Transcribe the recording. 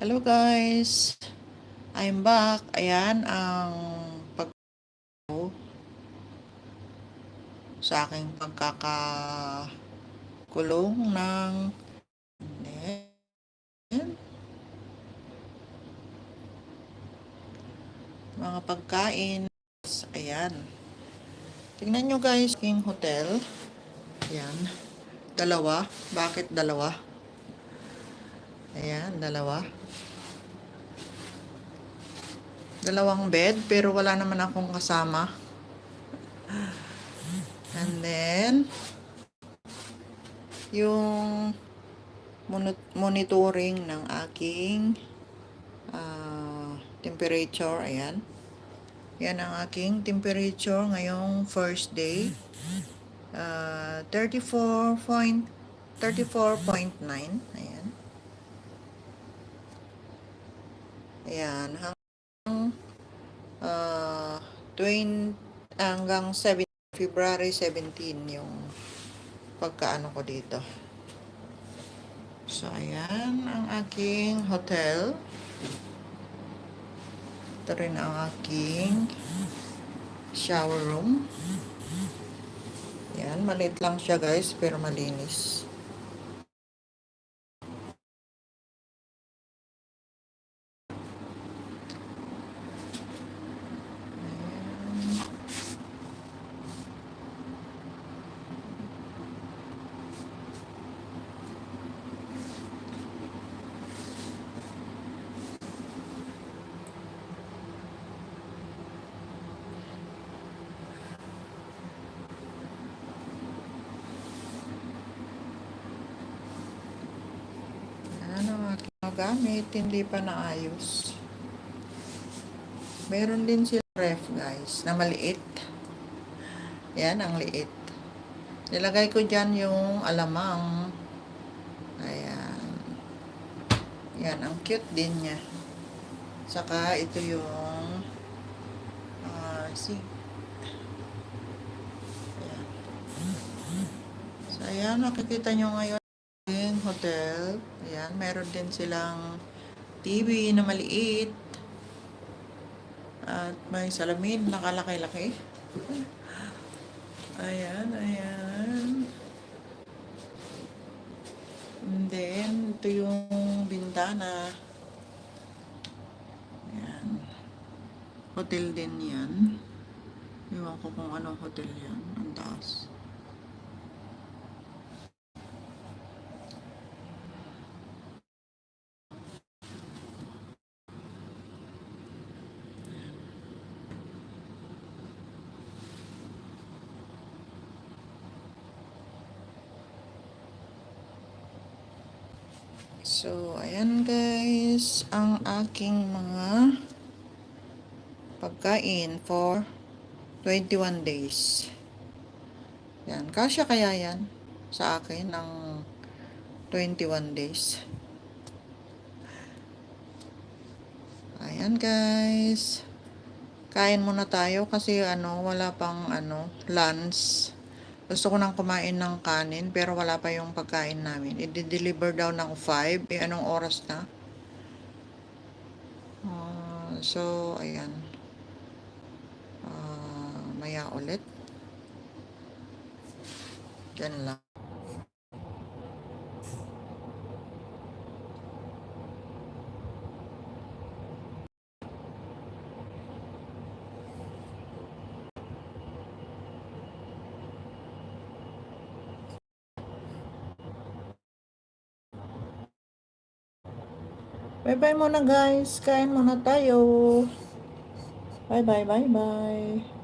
Hello guys, I'm back. Ayan ang pag sa aking pagkakakulong ng ayan, mga pagkain. Ayan. Tingnan nyo guys, king hotel. Ayan. Dalawa. Bakit dalawa? Ayan, dalawa. Dalawang bed, pero wala naman akong kasama. And then, yung monitoring ng aking temperature. Ayan. Yan ang aking temperature ngayong first day. 34.9. Ayan. Ayan. Hanggang February 17 yung pagkaano ko dito. So, ayan ang aking hotel. Ito rin ang aking shower room. Yan, maliit lang siya guys, pero malinis. Ano, aking mga gamit, hindi pa naayos. Meron din sila ref guys, na maliit. Yan, ang liit. Nilagay ko dyan yung alamang. Ayan. Yan, ang cute din niya. Saka, ito yung ayan. So, ayan, nakikita nyo ngayon yung hotel. Ayan, meron din silang TV na maliit. At may salamin, nakalaki-laki. Ayan, ayan. And then, ito yung bintana. Ayan. Hotel din yan. Iwan ko kung anong hotel yan. Ang taas. So, ayan guys, ang aking mga pagkain for 21 days. Yan, kasya kaya yan sa akin ng 21 days. Ayan guys. Kain muna tayo kasi wala pang lunch. Gusto ko nang kumain ng kanin pero wala pa yung pagkain namin. I-deliver daw ng 5. Anong oras na? So, ayan. Maya ulit. Yan lang. Bye-bye muna guys. Kain muna tayo. Bye-bye, bye-bye.